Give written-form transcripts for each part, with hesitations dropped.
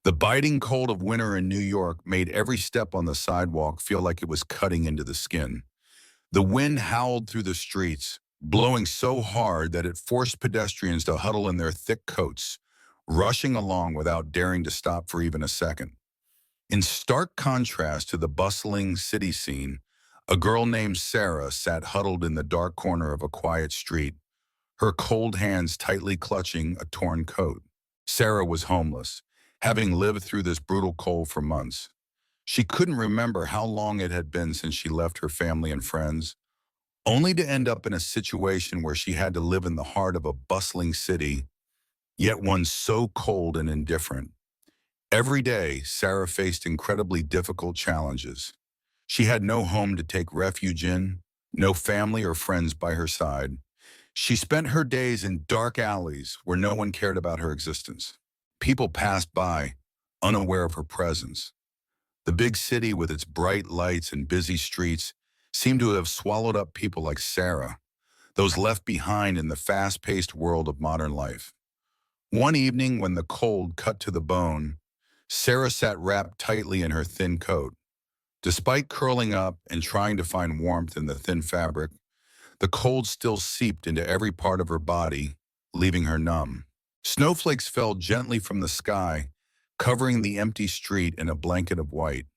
The biting cold of winter in New York made every step on the sidewalk feel like it was cutting into the skin. The wind howled through the streets, blowing so hard that it forced pedestrians to huddle in their thick coats, rushing along without daring to stop for even a second. In stark contrast to the bustling city scene, a girl named Sarah sat huddled in the dark corner of a quiet street, her cold hands tightly clutching a torn coat. Sarah was homeless, having lived through this brutal cold for months. She couldn't remember how long it had been since she left her family and friends, only to end up in a situation where she had to live in the heart of a bustling city, yet one so cold and indifferent. Every day, Sarah faced incredibly difficult challenges. She had no home to take refuge in, no family or friends by her side. She spent her days in dark alleys where no one cared about her existence. People passed by, unaware of her presence. The big city with its bright lights and busy streets seemed to have swallowed up people like Sarah, those left behind in the fast-paced world of modern life. One evening when the cold cut to the bone, Sarah sat wrapped tightly in her thin coat. Despite curling up and trying to find warmth in the thin fabric, the cold still seeped into every part of her body, leaving her numb. Snowflakes fell gently from the sky, covering the empty street in a blanket of white.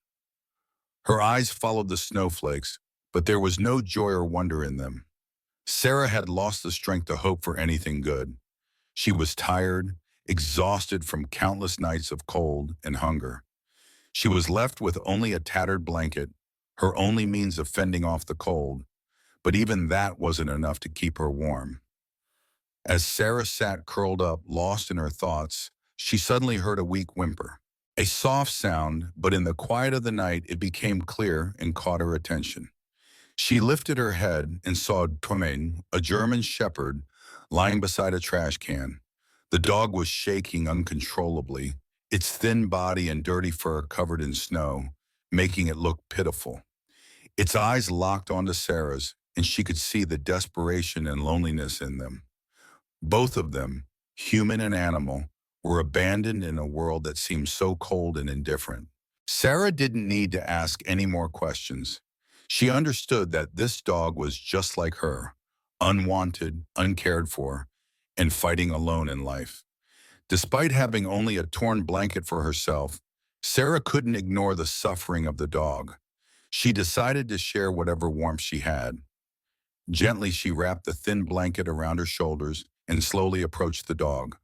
Her eyes followed the snowflakes, but there was no joy or wonder in them. Sarah had lost the strength to hope for anything good. She was tired, exhausted from countless nights of cold and hunger. She was left with only a tattered blanket, her only means of fending off the cold, but even that wasn't enough to keep her warm. As Sarah sat curled up, lost in her thoughts, she suddenly heard a weak whimper. A soft sound, but in the quiet of the night it became clear and caught her attention. She lifted her head and saw Heartwarming, a German shepherd, lying beside a trash can. The dog was shaking uncontrollably, its thin body and dirty fur covered in snow, making it look pitiful. Its eyes locked onto Sarah's, and she could see the desperation and loneliness in them. Both of them, human and animal, were abandoned in a world that seemed so cold and indifferent. Sarah didn't need to ask any more questions. She understood that this dog was just like her, unwanted, uncared for, and fighting alone in life. Despite having only a torn blanket for herself, Sarah couldn't ignore the suffering of the dog. She decided to share whatever warmth she had. Gently, she wrapped the thin blanket around her shoulders and slowly approached the dog.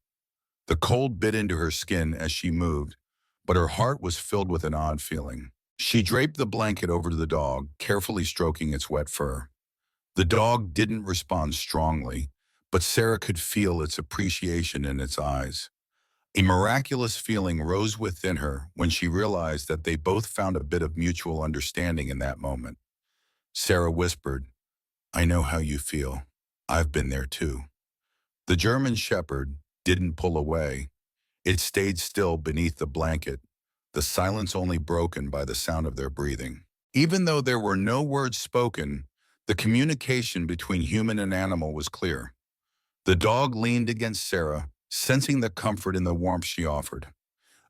The cold bit into her skin as she moved, but her heart was filled with an odd feeling. She draped the blanket over the dog, carefully stroking its wet fur. The dog didn't respond strongly, but Sarah could feel its appreciation in its eyes. A miraculous feeling rose within her when she realized that they both found a bit of mutual understanding in that moment. Sarah whispered, "I know how you feel. I've been there too." The German shepherd didn't pull away. It stayed still beneath the blanket, the silence only broken by the sound of their breathing. Even though there were no words spoken, the communication between human and animal was clear. The dog leaned against Sarah, sensing the comfort in the warmth she offered.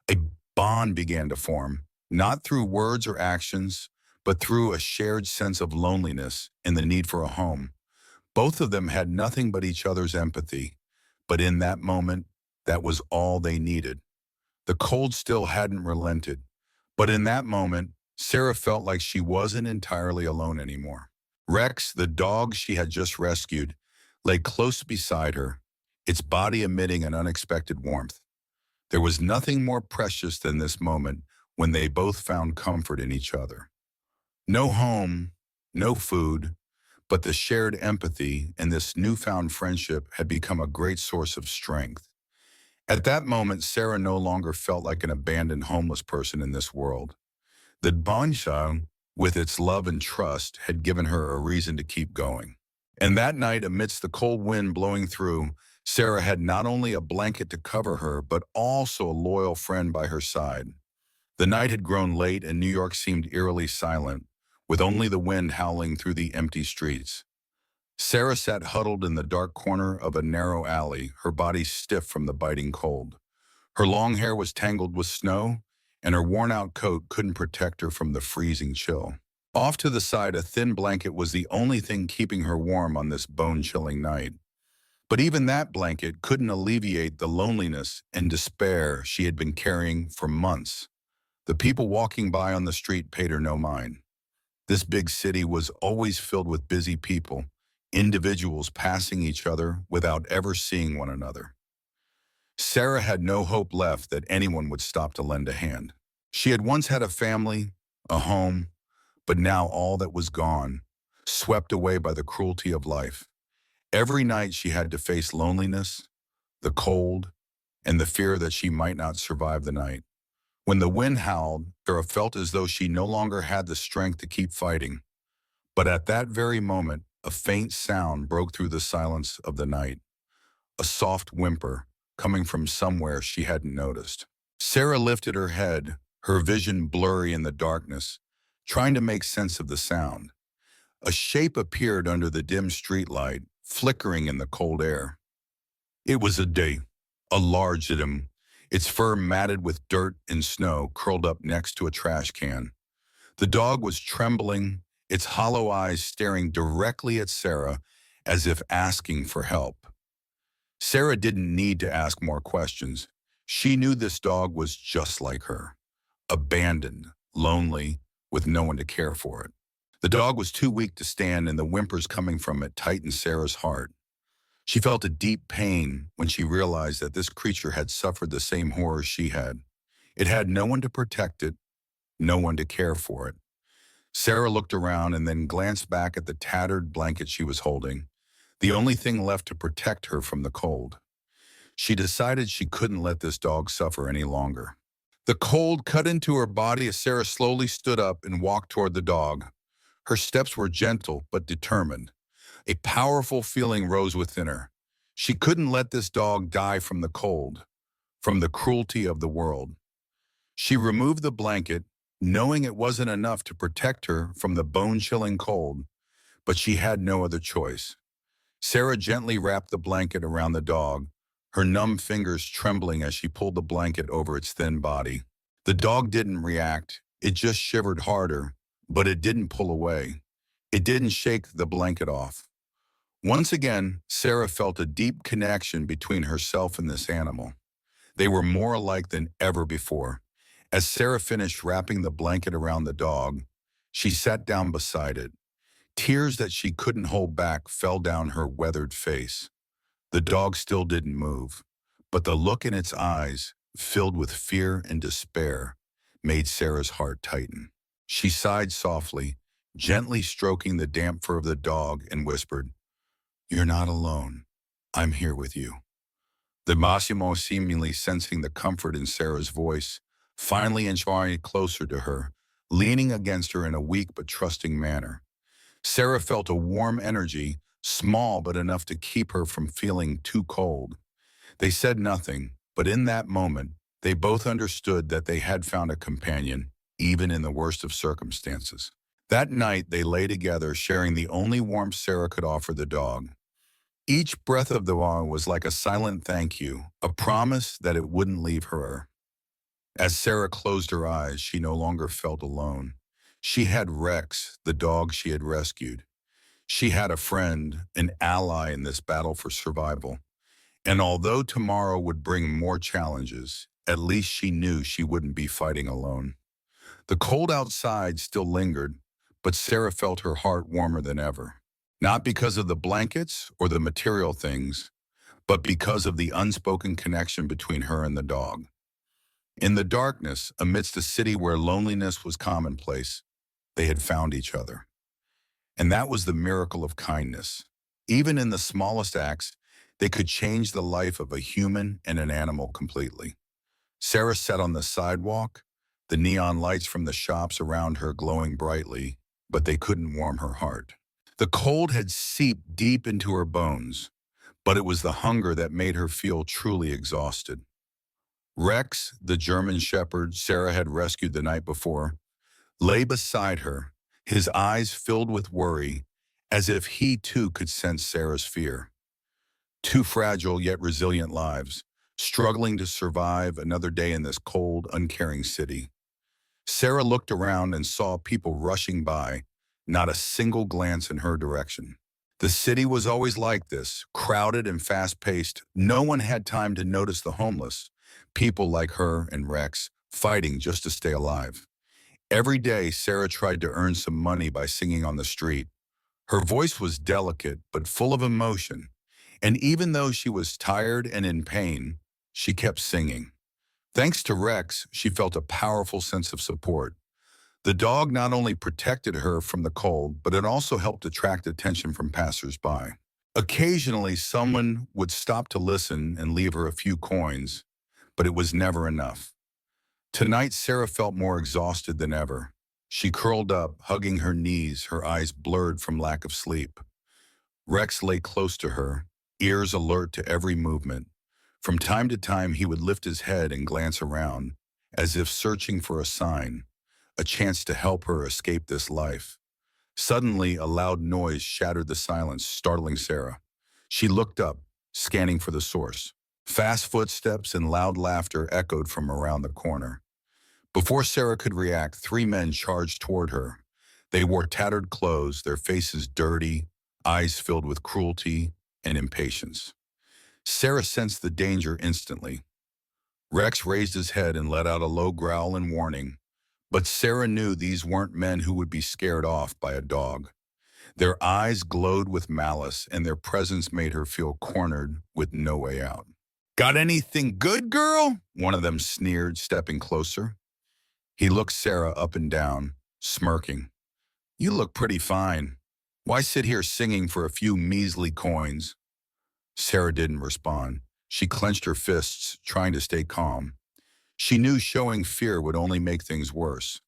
A bond began to form, not through words or actions, but through a shared sense of loneliness and the need for a home. Both of them had nothing but each other's empathy, but in that moment, that was all they needed. The cold still hadn't relented, but in that moment, Sarah felt like she wasn't entirely alone anymore. Rex, the dog she had just rescued, lay close beside her, its body emitting an unexpected warmth. There was nothing more precious than this moment when they both found comfort in each other. No home, no food, but the shared empathy and this newfound friendship had become a great source of strength. At that moment, Sarah no longer felt like an abandoned homeless person in this world. The bond, with its love and trust, had given her a reason to keep going. And that night, amidst the cold wind blowing through, Sarah had not only a blanket to cover her, but also a loyal friend by her side. The night had grown late and New York seemed eerily silent, with only the wind howling through the empty streets. Sarah sat huddled in the dark corner of a narrow alley, her body stiff from the biting cold. Her long hair was tangled with snow, and her worn-out coat couldn't protect her from the freezing chill. Off to the side, a thin blanket was the only thing keeping her warm on this bone-chilling night. But even that blanket couldn't alleviate the loneliness and despair she had been carrying for months. The people walking by on the street paid her no mind. This big city was always filled with busy people, individuals passing each other without ever seeing one another. Sarah had no hope left that anyone would stop to lend a hand. She had once had a family, a home, but now all that was gone, swept away by the cruelty of life. Every night she had to face loneliness, the cold, and the fear that she might not survive the night. When the wind howled, Sarah felt as though she no longer had the strength to keep fighting. But at that very moment, a faint sound broke through the silence of the night, a soft whimper coming from somewhere she hadn't noticed. Sarah lifted her head, her vision blurry in the darkness, trying to make sense of the sound. A shape appeared under the dim streetlight, flickering in the cold air. It was a day, a large item, its fur matted with dirt and snow, curled up next to a trash can. The dog was trembling, its hollow eyes staring directly at Sarah as if asking for help. Sarah didn't need to ask more questions. She knew this dog was just like her, abandoned, lonely, with no one to care for it. The dog was too weak to stand, and the whimpers coming from it tightened Sarah's heart. She felt a deep pain when she realized that this creature had suffered the same horrors she had. It had no one to protect it, no one to care for it. Sarah looked around and then glanced back at the tattered blanket she was holding, the only thing left to protect her from the cold. She decided she couldn't let this dog suffer any longer. The cold cut into her body as Sarah slowly stood up and walked toward the dog. Her steps were gentle but determined. A powerful feeling rose within her. She couldn't let this dog die from the cold, from the cruelty of the world. She removed the blanket, knowing it wasn't enough to protect her from the bone-chilling cold, but she had no other choice. Sarah gently wrapped the blanket around the dog, her numb fingers trembling as she pulled the blanket over its thin body. The dog didn't react. It just shivered harder, but it didn't pull away. It didn't shake the blanket off. Once again, Sarah felt a deep connection between herself and this animal. They were more alike than ever before. As Sarah finished wrapping the blanket around the dog, she sat down beside it. Tears that she couldn't hold back fell down her weathered face. The dog still didn't move, but the look in its eyes, filled with fear and despair, made Sarah's heart tighten. She sighed softly, gently stroking the damp fur of the dog, and whispered, "You're not alone. I'm here with you." The Massimo, seemingly sensing the comfort in Sarah's voice, finally inching closer to her, leaning against her in a weak but trusting manner. Sarah felt a warm energy, small but enough to keep her from feeling too cold. They said nothing, but in that moment, they both understood that they had found a companion, even in the worst of circumstances. That night, they lay together, sharing the only warmth Sarah could offer the dog. Each breath of the air was like a silent thank you, a promise that it wouldn't leave her. As Sarah closed her eyes, she no longer felt alone. She had Rex, the dog she had rescued. She had a friend, an ally in this battle for survival. And although tomorrow would bring more challenges, at least she knew she wouldn't be fighting alone. The cold outside still lingered, but Sarah felt her heart warmer than ever. Not because of the blankets or the material things, but because of the unspoken connection between her and the dog. In the darkness, amidst a city where loneliness was commonplace, they had found each other. And that was the miracle of kindness. Even in the smallest acts, they could change the life of a human and an animal completely. Sarah sat on the sidewalk, the neon lights from the shops around her glowing brightly, but they couldn't warm her heart. The cold had seeped deep into her bones, but it was the hunger that made her feel truly exhausted. Rex, the German shepherd Sarah had rescued the night before, lay beside her, his eyes filled with worry, as if he too could sense Sarah's fear. Two fragile yet resilient lives, struggling to survive another day in this cold, uncaring city. Sarah looked around and saw people rushing by, not a single glance in her direction. The city was always like this, crowded and fast-paced. No one had time to notice the homeless, people like her and Rex, fighting just to stay alive. Every day, Sarah tried to earn some money by singing on the street. Her voice was delicate but full of emotion, and even though she was tired and in pain, she kept singing. Thanks to Rex, she felt a powerful sense of support. The dog not only protected her from the cold, but it also helped attract attention from passers-by. Occasionally, someone would stop to listen and leave her a few coins, but it was never enough. Tonight, Sarah felt more exhausted than ever. She curled up, hugging her knees, her eyes blurred from lack of sleep. Rex lay close to her, ears alert to every movement. From time to time, he would lift his head and glance around, as if searching for a sign, a chance to help her escape this life. Suddenly, a loud noise shattered the silence, startling Sarah. She looked up, scanning for the source. Fast footsteps and loud laughter echoed from around the corner. Before Sarah could react, three men charged toward her. They wore tattered clothes, their faces dirty, eyes filled with cruelty and impatience. Sarah sensed the danger instantly. Rex raised his head and let out a low growl in warning, but Sarah knew these weren't men who would be scared off by a dog. Their eyes glowed with malice, and their presence made her feel cornered with no way out. "Got anything good, girl?" one of them sneered, stepping closer. He looked Sarah up and down, smirking. "You look pretty fine. Why sit here singing for a few measly coins?" Sarah didn't respond. She clenched her fists, trying to stay calm. She knew showing fear would only make things worse.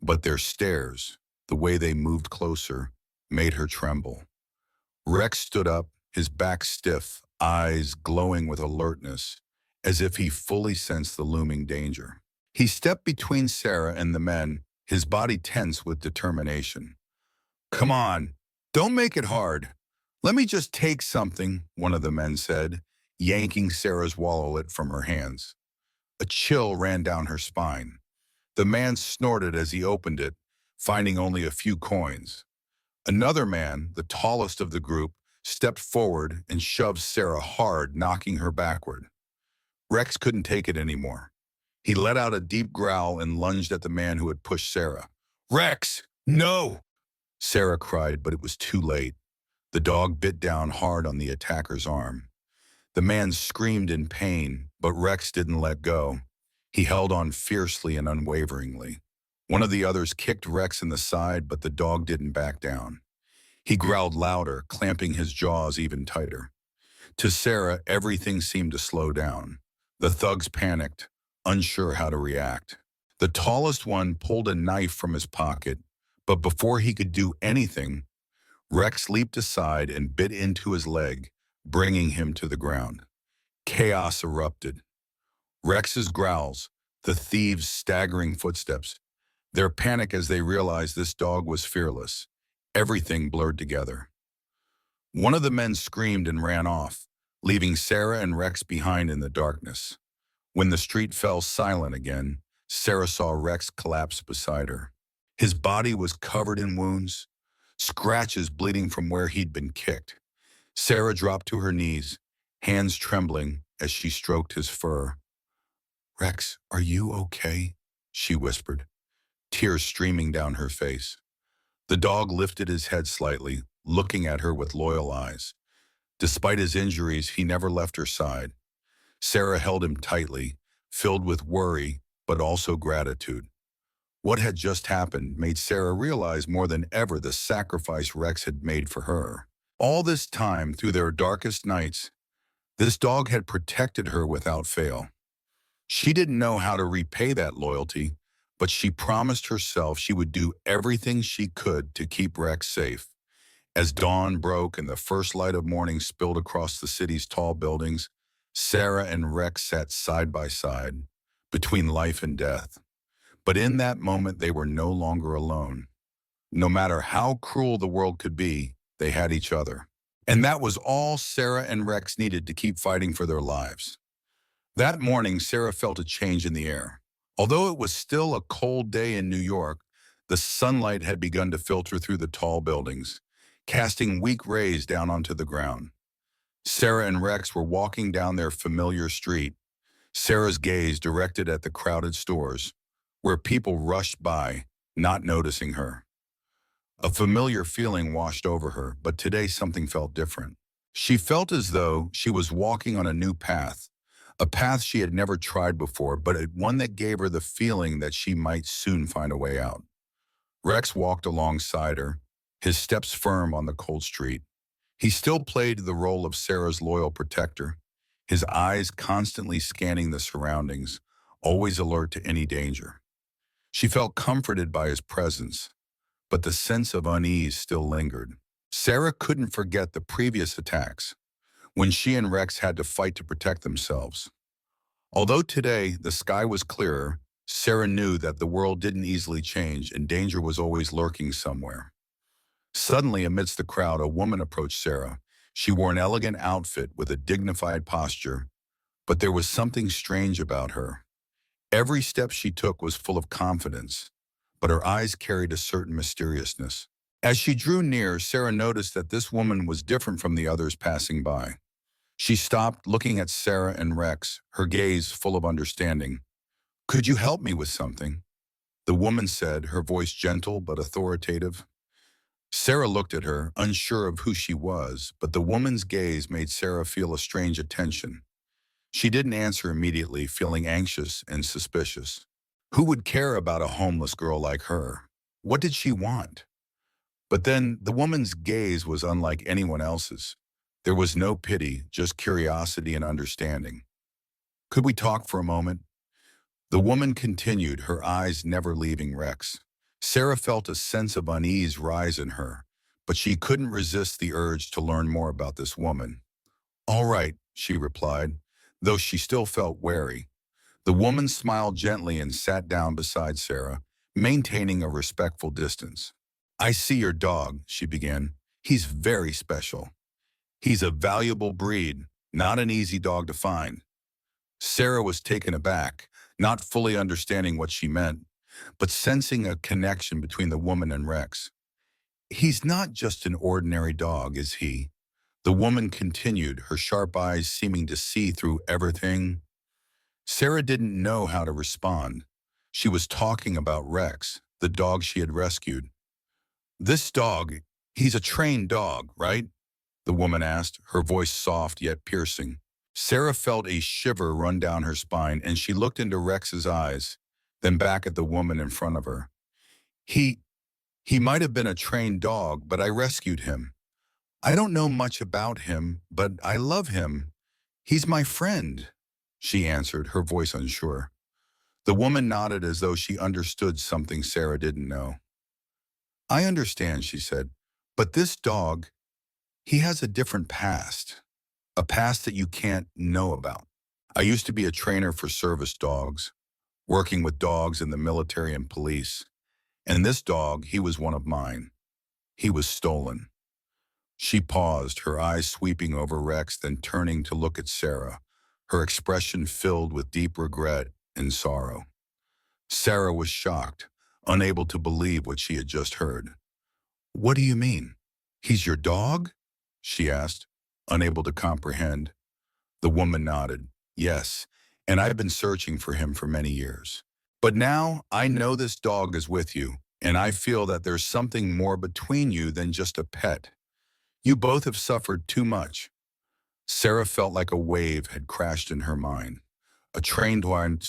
But their stares, the way they moved closer, made her tremble. Rex stood up, his back stiff, eyes glowing with alertness, as if he fully sensed the looming danger. He stepped between Sarah and the men, his body tense with determination. "Come on, don't make it hard. Let me just take something," one of the men said, yanking Sarah's wallet from her hands. A chill ran down her spine. The man snorted as he opened it, finding only a few coins. Another man, the tallest of the group, stepped forward and shoved Sarah hard, knocking her backward. Rex couldn't take it anymore. He let out a deep growl and lunged at the man who had pushed Sarah. "Rex, no!" Sarah cried, but it was too late. The dog bit down hard on the attacker's arm. The man screamed in pain, but Rex didn't let go. He held on fiercely and unwaveringly. One of the others kicked Rex in the side, but the dog didn't back down. He growled louder, clamping his jaws even tighter. To Sarah, everything seemed to slow down. The thugs panicked, unsure how to react. The tallest one pulled a knife from his pocket, but before he could do anything, Rex leaped aside and bit into his leg, bringing him to the ground. Chaos erupted. Rex's growls, the thieves' staggering footsteps, their panic as they realized this dog was fearless. Everything blurred together. One of the men screamed and ran off, leaving Sarah and Rex behind in the darkness. When the street fell silent again, Sarah saw Rex collapse beside her. His body was covered in wounds, scratches bleeding from where he'd been kicked. Sarah dropped to her knees, hands trembling as she stroked his fur. "Rex, are you okay?" she whispered, tears streaming down her face. The dog lifted his head slightly, looking at her with loyal eyes. Despite his injuries, he never left her side. Sarah held him tightly, filled with worry, but also gratitude. What had just happened made Sarah realize more than ever the sacrifice Rex had made for her. All this time, through their darkest nights, this dog had protected her without fail. She didn't know how to repay that loyalty, but she promised herself she would do everything she could to keep Rex safe. As dawn broke and the first light of morning spilled across the city's tall buildings, Sarah and Rex sat side by side, between life and death. But in that moment, they were no longer alone. No matter how cruel the world could be, they had each other. And that was all Sarah and Rex needed to keep fighting for their lives. That morning, Sarah felt a change in the air. Although it was still a cold day in New York, the sunlight had begun to filter through the tall buildings, casting weak rays down onto the ground. Sarah and Rex were walking down their familiar street, Sarah's gaze directed at the crowded stores, where people rushed by, not noticing her. A familiar feeling washed over her, but today something felt different. She felt as though she was walking on a path she had never tried before, but one that gave her the feeling that she might soon find a way out. Rex walked alongside her, his steps firm on the cold street. He still played the role of Sarah's loyal protector, his eyes constantly scanning the surroundings, always alert to any danger. She felt comforted by his presence, but the sense of unease still lingered. Sarah couldn't forget the previous attacks, when she and Rex had to fight to protect themselves. Although today the sky was clearer, Sarah knew that the world didn't easily change and danger was always lurking somewhere. Suddenly, amidst the crowd, a woman approached Sarah. She wore an elegant outfit with a dignified posture, but there was something strange about her. Every step she took was full of confidence, but her eyes carried a certain mysteriousness. As she drew near, Sarah noticed that this woman was different from the others passing by. She stopped, looking at Sarah and Rex, her gaze full of understanding. "Could you help me with something?" the woman said, her voice gentle but authoritative. Sarah looked at her, unsure of who she was, but the woman's gaze made Sarah feel a strange attention. She didn't answer immediately, feeling anxious and suspicious. Who would care about a homeless girl like her? What did she want? But then the woman's gaze was unlike anyone else's. There was no pity, just curiosity and understanding. "Could we talk for a moment?" The woman continued, her eyes never leaving Rex. Sarah felt a sense of unease rise in her, but she couldn't resist the urge to learn more about this woman. "All right," she replied, though she still felt wary. The woman smiled gently and sat down beside Sarah, maintaining a respectful distance. "I see your dog," she began. "He's very special. He's a valuable breed, not an easy dog to find." Sarah was taken aback, not fully understanding what she meant, but sensing a connection between the woman and Rex. "He's not just an ordinary dog, is he?" The woman continued, her sharp eyes seeming to see through everything. Sarah didn't know how to respond. She was talking about Rex, the dog she had rescued. "This dog, he's a trained dog, right?" the woman asked, her voice soft yet piercing. Sarah felt a shiver run down her spine, and she looked into Rex's eyes, then back at the woman in front of her. He, he might have been a trained dog, but I rescued him. I don't know much about him, but I love him. He's my friend," she answered, her voice unsure. The woman nodded as though she understood something Sarah didn't know. "I understand," she said, "but this dog, he has a different past, a past that you can't know about. I used to be a trainer for service dogs, working with dogs in the military and police, and this dog, he was one of mine. He was stolen." She paused, her eyes sweeping over Rex, then turning to look at Sarah, her expression filled with deep regret and sorrow. Sarah was shocked, unable to believe what she had just heard. "What do you mean? He's your dog?" she asked, unable to comprehend. The woman nodded. "Yes, and I've been searching for him for many years. But now I know this dog is with you, and I feel that there's something more between you than just a pet. You both have suffered too much." Sarah felt like a wave had crashed in her mind. A trained one,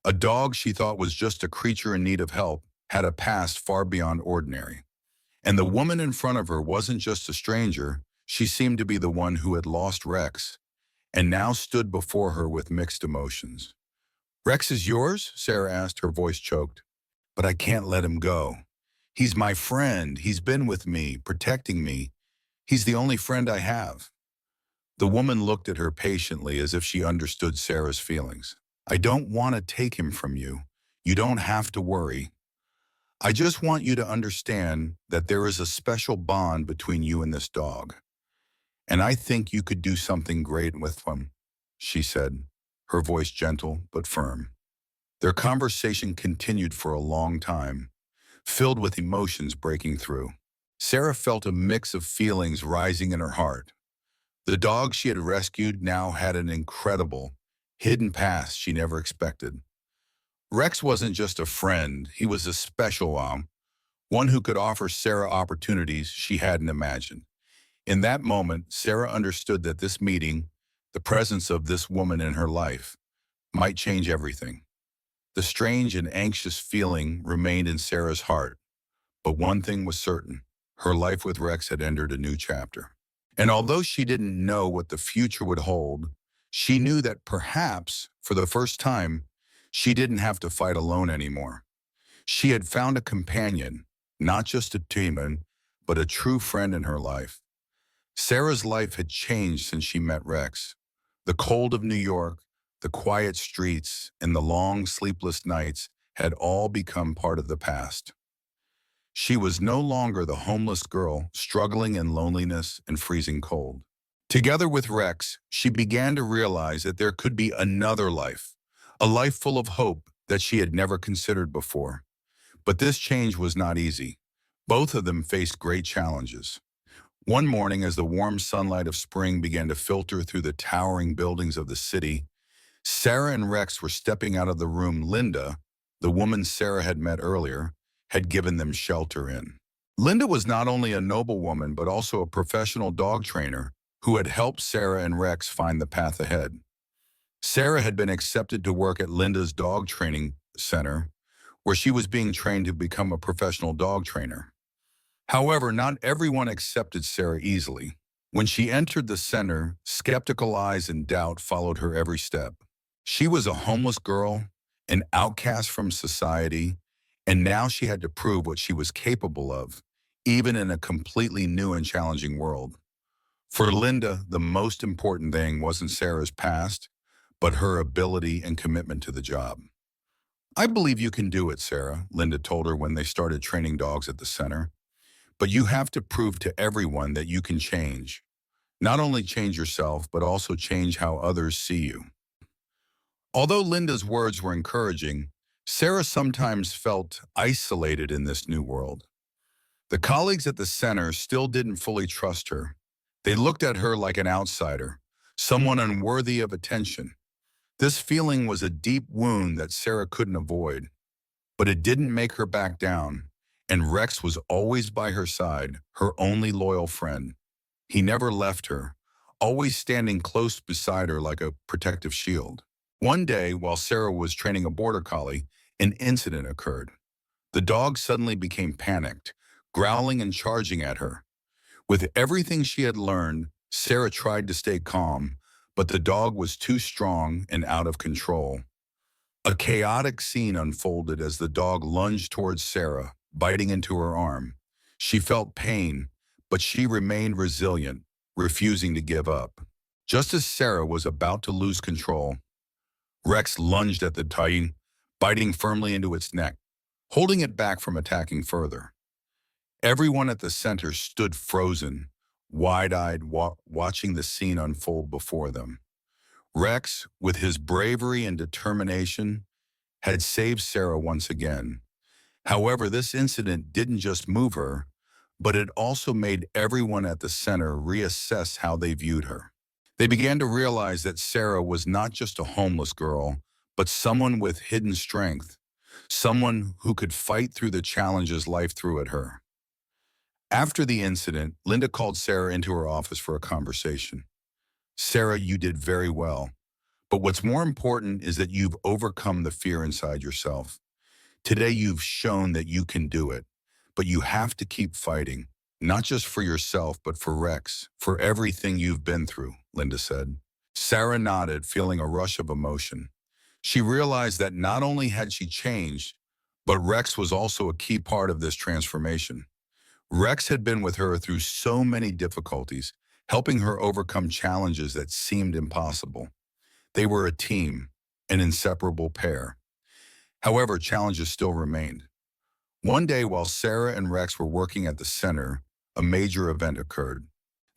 a dog she thought was just a creature in need of help, had a past far beyond ordinary. And the woman in front of her wasn't just a stranger, she seemed to be the one who had lost Rex, and now stood before her with mixed emotions. "Rex is yours?" Sarah asked, her voice choked. "But I can't let him go. He's my friend. He's been with me, protecting me. He's the only friend I have." The woman looked at her patiently as if she understood Sarah's feelings. "I don't want to take him from you. You don't have to worry. I just want you to understand that there is a special bond between you and this dog. And I think you could do something great with him, she said, her voice gentle but firm. Their conversation continued for a long time, filled with emotions breaking through. Sarah felt a mix of feelings rising in her heart. The dog she had rescued now had an incredible, hidden past she never expected. Rex wasn't just a friend, he was a special one who could offer Sarah opportunities she hadn't imagined. In that moment, Sarah understood that this meeting, the presence of this woman in her life, might change everything. The strange and anxious feeling remained in Sarah's heart, but one thing was certain. Her life with Rex had entered a new chapter. And although she didn't know what the future would hold, she knew that perhaps, for the first time, she didn't have to fight alone anymore. She had found a companion, not just a teammate, but a true friend in her life. Sarah's life had changed since she met Rex. The cold of New York, the quiet streets, and the long, sleepless nights had all become part of the past. She was no longer the homeless girl struggling in loneliness and freezing cold. Together with Rex, she began to realize that there could be another life, a life full of hope that she had never considered before. But this change was not easy. Both of them faced great challenges. One morning, as the warm sunlight of spring began to filter through the towering buildings of the city, Sarah and Rex were stepping out of the room Linda, the woman Sarah had met earlier, had given them shelter in. Linda was not only a noblewoman but also a professional dog trainer who had helped Sarah and Rex find the path ahead. Sarah had been accepted to work at Linda's dog training center, where she was being trained to become a professional dog trainer. However, not everyone accepted Sarah easily. When she entered the center, skeptical eyes and doubt followed her every step. She was a homeless girl, an outcast from society, and now she had to prove what she was capable of, even in a completely new and challenging world. For Linda, the most important thing wasn't Sarah's past, but her ability and commitment to the job. I believe you can do it, Sarah, Linda told her when they started training dogs at the center. But you have to prove to everyone that you can change. Not only change yourself, but also change how others see you. Although Linda's words were encouraging, Sarah sometimes felt isolated in this new world. The colleagues at the center still didn't fully trust her. They looked at her like an outsider, someone unworthy of attention. This feeling was a deep wound that Sarah couldn't avoid, but it didn't make her back down. And Rex was always by her side, her only loyal friend. He never left her, always standing close beside her like a protective shield. One day, while Sarah was training a border collie, an incident occurred. The dog suddenly became panicked, growling and charging at her. With everything she had learned, Sarah tried to stay calm, but the dog was too strong and out of control. A chaotic scene unfolded as the dog lunged towards Sarah, biting into her arm. She felt pain, but she remained resilient, refusing to give up. Just as Sarah was about to lose control, Rex lunged at the titan, biting firmly into its neck, holding it back from attacking further. Everyone at the center stood frozen, wide-eyed, watching the scene unfold before them. Rex, with his bravery and determination, had saved Sarah once again. However, this incident didn't just move her, but it also made everyone at the center reassess how they viewed her. They began to realize that Sarah was not just a homeless girl, but someone with hidden strength, someone who could fight through the challenges life threw at her. After the incident, Linda called Sarah into her office for a conversation. Sarah, you did very well. But what's more important is that you've overcome the fear inside yourself. Today you've shown that you can do it, but you have to keep fighting, not just for yourself, but for Rex, for everything you've been through, Linda said. Sarah nodded, feeling a rush of emotion. She realized that not only had she changed, but Rex was also a key part of this transformation. Rex had been with her through so many difficulties, helping her overcome challenges that seemed impossible. They were a team, an inseparable pair. However, challenges still remained. One day, while Sarah and Rex were working at the center, a major event occurred.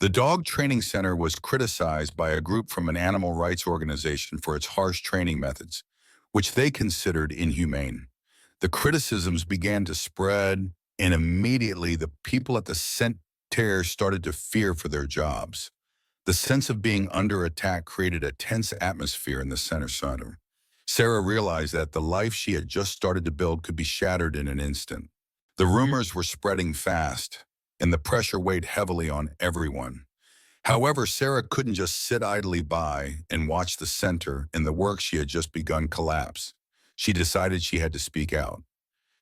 The dog training center was criticized by a group from an animal rights organization for its harsh training methods, which they considered inhumane. The criticisms began to spread, and immediately the people at the center started to fear for their jobs. The sense of being under attack created a tense atmosphere in the center. Sarah realized that the life she had just started to build could be shattered in an instant. The rumors were spreading fast, and the pressure weighed heavily on everyone. However, Sarah couldn't just sit idly by and watch the center and the work she had just begun collapse. She decided she had to speak out.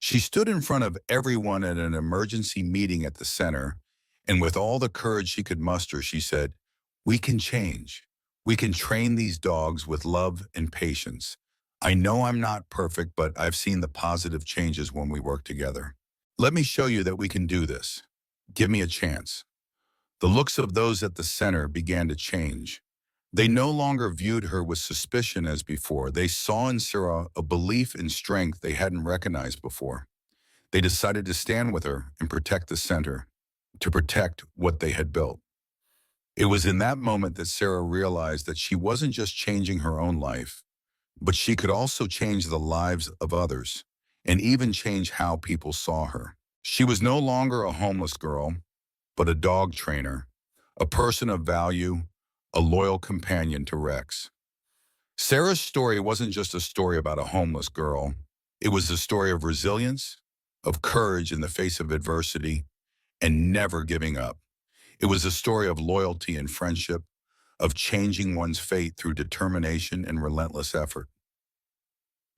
She stood in front of everyone at an emergency meeting at the center, and with all the courage she could muster, she said, "We can change. We can train these dogs with love and patience. I know I'm not perfect, but I've seen the positive changes when we work together. Let me show you that we can do this. Give me a chance." The looks of those at the center began to change. They no longer viewed her with suspicion as before. They saw in Sarah a belief in strength they hadn't recognized before. They decided to stand with her and protect the center, to protect what they had built. It was in that moment that Sarah realized that she wasn't just changing her own life, but she could also change the lives of others and even change how people saw her. She was no longer a homeless girl, but a dog trainer, a person of value, a loyal companion to Rex. Sarah's story wasn't just a story about a homeless girl. It was a story of resilience, of courage in the face of adversity, and never giving up. It was a story of loyalty and friendship, of changing one's fate through determination and relentless effort.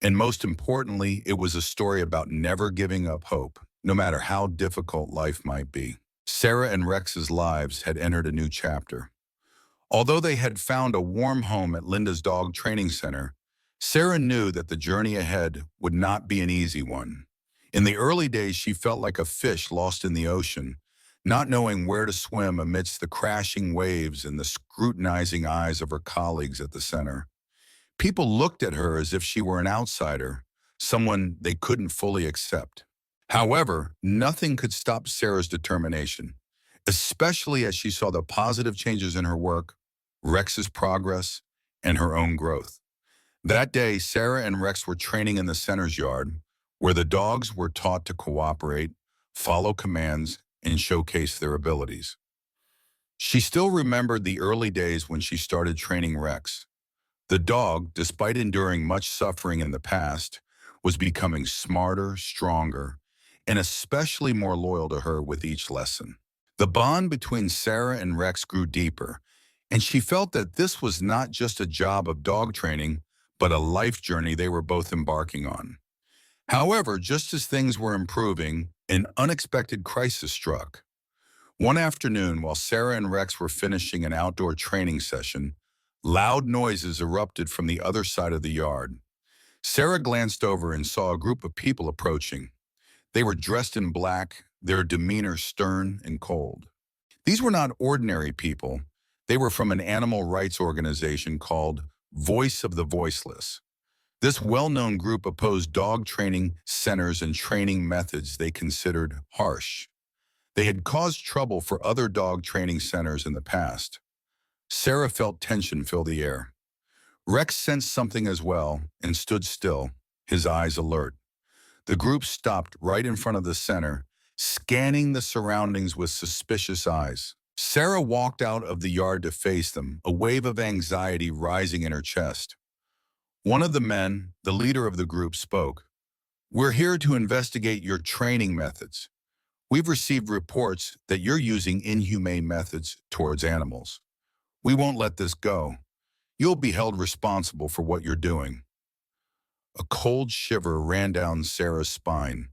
And most importantly, it was a story about never giving up hope, no matter how difficult life might be. Sarah and Rex's lives had entered a new chapter. Although they had found a warm home at Linda's dog training center, Sarah knew that the journey ahead would not be an easy one. In the early days, she felt like a fish lost in the ocean, not knowing where to swim amidst the crashing waves and the scrutinizing eyes of her colleagues at the center. People looked at her as if she were an outsider, someone they couldn't fully accept. However, nothing could stop Sarah's determination, especially as she saw the positive changes in her work, Rex's progress, and her own growth. That day, Sarah and Rex were training in the center's yard, where the dogs were taught to cooperate, follow commands, and showcase their abilities. She still remembered the early days when she started training Rex. The dog, despite enduring much suffering in the past, was becoming smarter, stronger, and especially more loyal to her with each lesson. The bond between Sarah and Rex grew deeper, and she felt that this was not just a job of dog training, but a life journey they were both embarking on. However, just as things were improving, an unexpected crisis struck. One afternoon, while Sarah and Rex were finishing an outdoor training session, loud noises erupted from the other side of the yard. Sarah glanced over and saw a group of people approaching. They were dressed in black, their demeanor stern and cold. These were not ordinary people. They were from an animal rights organization called Voice of the Voiceless. This well-known group opposed dog training centers and training methods they considered harsh. They had caused trouble for other dog training centers in the past. Sarah felt tension fill the air. Rex sensed something as well and stood still, his eyes alert. The group stopped right in front of the center, scanning the surroundings with suspicious eyes. Sarah walked out of the yard to face them, a wave of anxiety rising in her chest. One of the men, the leader of the group, spoke. "We're here to investigate your training methods. We've received reports that you're using inhumane methods towards animals. We won't let this go. You'll be held responsible for what you're doing." A cold shiver ran down Sarah's spine.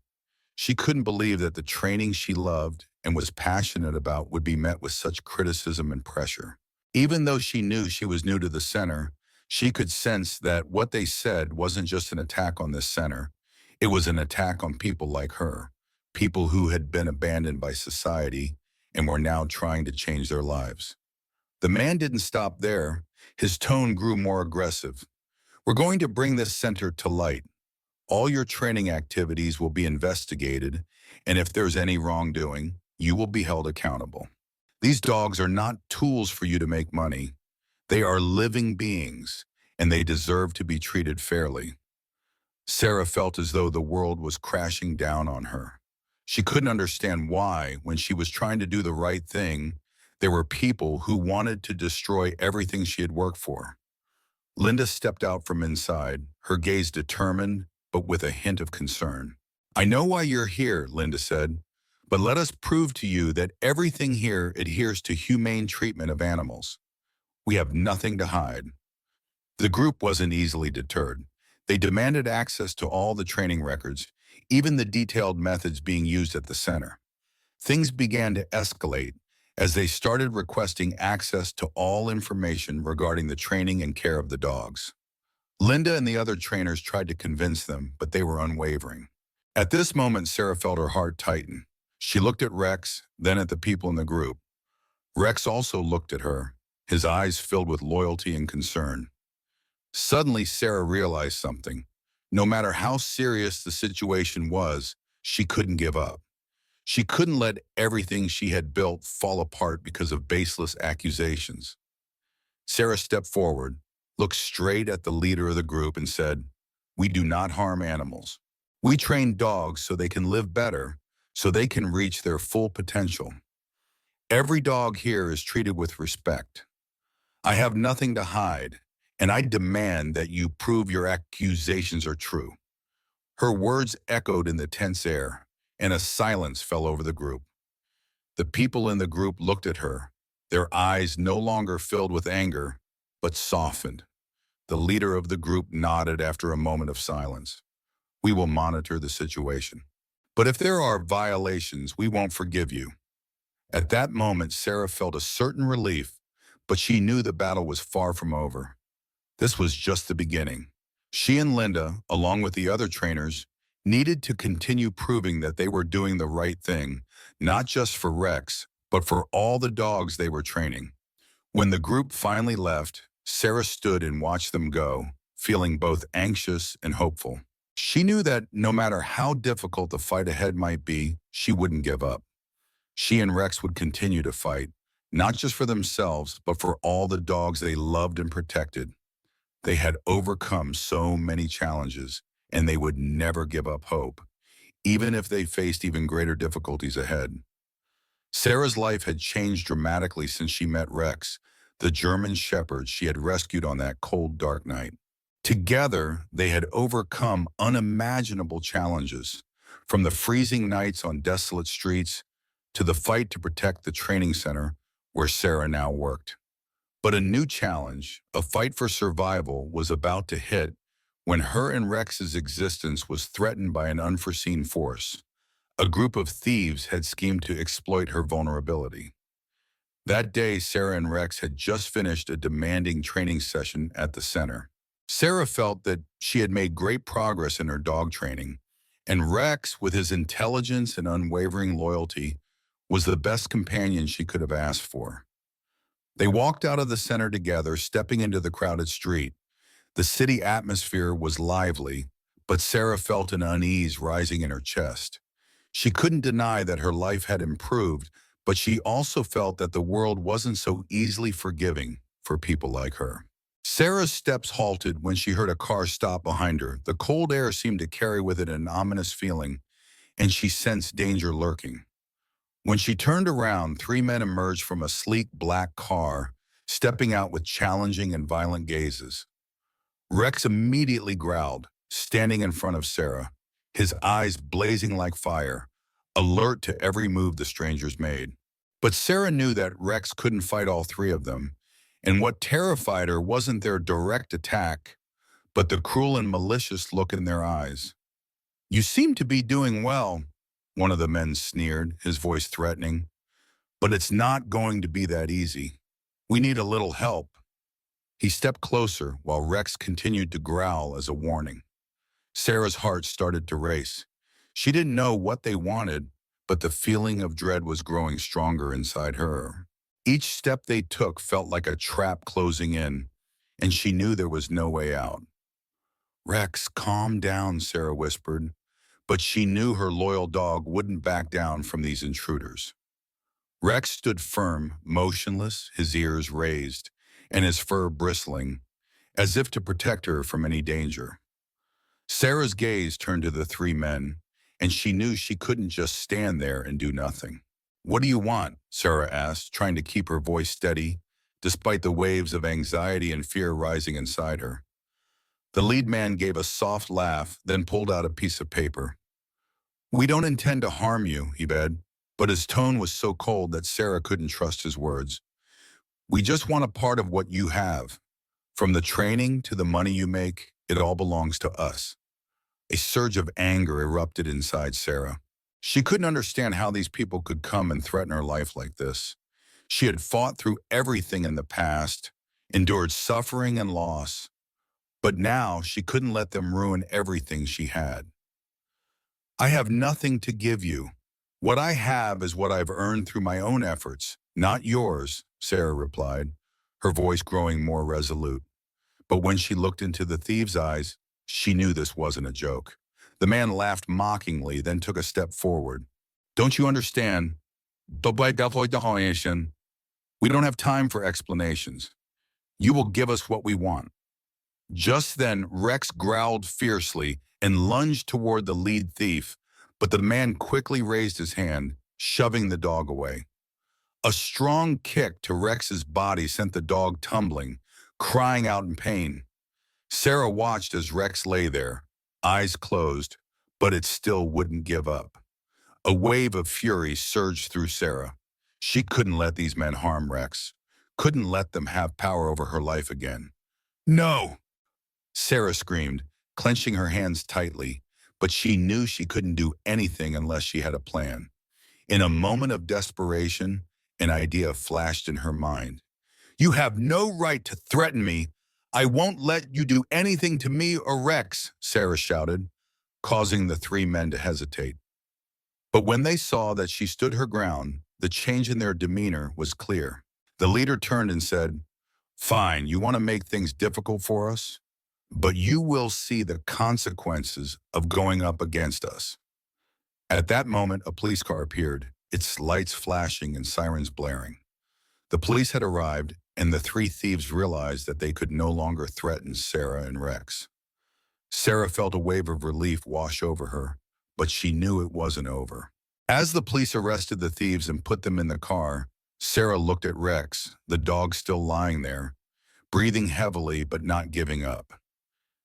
She couldn't believe that the training she loved and was passionate about would be met with such criticism and pressure. Even though she knew she was new to the center, she could sense that what they said wasn't just an attack on this center. It was an attack on people like her, people who had been abandoned by society and were now trying to change their lives. The man didn't stop there. His tone grew more aggressive. "We're going to bring this center to light. All your training activities will be investigated, and if there's any wrongdoing, you will be held accountable." These dogs are not tools for you to make money. They are living beings, and they deserve to be treated fairly. Sarah felt as though the world was crashing down on her. She couldn't understand why, when she was trying to do the right thing, there were people who wanted to destroy everything she had worked for. Linda stepped out from inside, her gaze determined, but with a hint of concern. I know why you're here, Linda said, but let us prove to you that everything here adheres to humane treatment of animals. We have nothing to hide. The group wasn't easily deterred. They demanded access to all the training records, even the detailed methods being used at the center. Things began to escalate as they started requesting access to all information regarding the training and care of the dogs. Linda and the other trainers tried to convince them, but they were unwavering. At this moment, Sarah felt her heart tighten. She looked at Rex, then at the people in the group. Rex also looked at her, his eyes filled with loyalty and concern. Suddenly, Sarah realized something. No matter how serious the situation was, she couldn't give up. She couldn't let everything she had built fall apart because of baseless accusations. Sarah stepped forward, looked straight at the leader of the group and said, "We do not harm animals. We train dogs so they can live better, so they can reach their full potential. Every dog here is treated with respect. I have nothing to hide, and I demand that you prove your accusations are true." Her words echoed in the tense air, and a silence fell over the group. The people in the group looked at her, their eyes no longer filled with anger, but softened. The leader of the group nodded after a moment of silence. "We will monitor the situation. But if there are violations, we won't forgive you." At that moment, Sarah felt a certain relief, but she knew the battle was far from over. This was just the beginning. She and Linda, along with the other trainers, needed to continue proving that they were doing the right thing, not just for Rex, but for all the dogs they were training. When the group finally left, Sarah stood and watched them go, feeling both anxious and hopeful. She knew that no matter how difficult the fight ahead might be, she wouldn't give up. She and Rex would continue to fight, not just for themselves, but for all the dogs they loved and protected. They had overcome so many challenges, and they would never give up hope, even if they faced even greater difficulties ahead. Sarah's life had changed dramatically since she met Rex, the German shepherd she had rescued on that cold, dark night. Together, they had overcome unimaginable challenges, from the freezing nights on desolate streets to the fight to protect the training center where Sarah now worked. But a new challenge, a fight for survival, was about to hit when her and Rex's existence was threatened by an unforeseen force. A group of thieves had schemed to exploit her vulnerability. That day, Sarah and Rex had just finished a demanding training session at the center. Sarah felt that she had made great progress in her dog training, and Rex, with his intelligence and unwavering loyalty, was the best companion she could have asked for. They walked out of the center together, stepping into the crowded street. The city atmosphere was lively, but Sarah felt an unease rising in her chest. She couldn't deny that her life had improved, but she also felt that the world wasn't so easily forgiving for people like her. Sarah's steps halted when she heard a car stop behind her. The cold air seemed to carry with it an ominous feeling, and she sensed danger lurking. When she turned around, three men emerged from a sleek black car, stepping out with challenging and violent gazes. Rex immediately growled, standing in front of Sarah, his eyes blazing like fire, alert to every move the strangers made. But Sarah knew that Rex couldn't fight all three of them, and what terrified her wasn't their direct attack, but the cruel and malicious look in their eyes. "You seem to be doing well," one of the men sneered, his voice threatening. "But it's not going to be that easy. We need a little help." He stepped closer while Rex continued to growl as a warning. Sarah's heart started to race. She didn't know what they wanted, but the feeling of dread was growing stronger inside her. Each step they took felt like a trap closing in, and she knew there was no way out. "Rex, calm down," Sarah whispered, but she knew her loyal dog wouldn't back down from these intruders. Rex stood firm, motionless, his ears raised, and his fur bristling, as if to protect her from any danger. Sarah's gaze turned to the three men, and she knew she couldn't just stand there and do nothing. "What do you want?" Sarah asked, trying to keep her voice steady, despite the waves of anxiety and fear rising inside her. The lead man gave a soft laugh, then pulled out a piece of paper. "We don't intend to harm you," he said, but his tone was so cold that Sarah couldn't trust his words. "We just want a part of what you have. From the training to the money you make, it all belongs to us." A surge of anger erupted inside Sarah. She couldn't understand how these people could come and threaten her life like this. She had fought through everything in the past, endured suffering and loss, but now she couldn't let them ruin everything she had. "I have nothing to give you. What I have is what I've earned through my own efforts, not yours," Sarah replied, her voice growing more resolute. But when she looked into the thief's eyes, she knew this wasn't a joke. The man laughed mockingly, then took a step forward. "Don't you understand? We don't have time for explanations. You will give us what we want." Just then, Rex growled fiercely and lunged toward the lead thief, but the man quickly raised his hand, shoving the dog away. A strong kick to Rex's body sent the dog tumbling, crying out in pain. Sarah watched as Rex lay there, eyes closed, but it still wouldn't give up. A wave of fury surged through Sarah. She couldn't let these men harm Rex, couldn't let them have power over her life again. "No!" Sarah screamed, clenching her hands tightly, but she knew she couldn't do anything unless she had a plan. In a moment of desperation, an idea flashed in her mind. "You have no right to threaten me. I won't let you do anything to me or Rex," Sarah shouted, causing the three men to hesitate. But when they saw that she stood her ground, the change in their demeanor was clear. The leader turned and said, "Fine, you want to make things difficult for us? But you will see the consequences of going up against us." At that moment, a police car appeared, its lights flashing and sirens blaring. The police had arrived, and the three thieves realized that they could no longer threaten Sarah and Rex. Sarah felt a wave of relief wash over her, but she knew it wasn't over. As the police arrested the thieves and put them in the car, Sarah looked at Rex, the dog still lying there, breathing heavily but not giving up.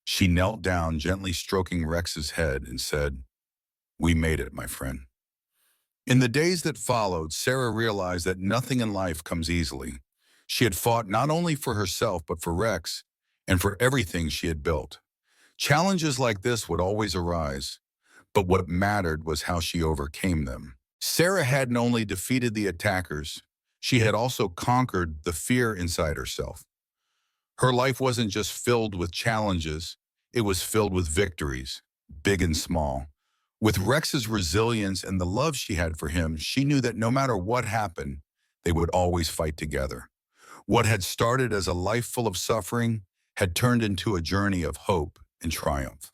She knelt down, gently stroking Rex's head, and said, "We made it, my friend." In the days that followed, Sarah realized that nothing in life comes easily. She had fought not only for herself, but for Rex, and for everything she had built. Challenges like this would always arise, but what mattered was how she overcame them. Sarah hadn't only defeated the attackers, she had also conquered the fear inside herself. Her life wasn't just filled with challenges, it was filled with victories, big and small. With Rex's resilience and the love she had for him, she knew that no matter what happened, they would always fight together. What had started as a life full of suffering had turned into a journey of hope and triumph.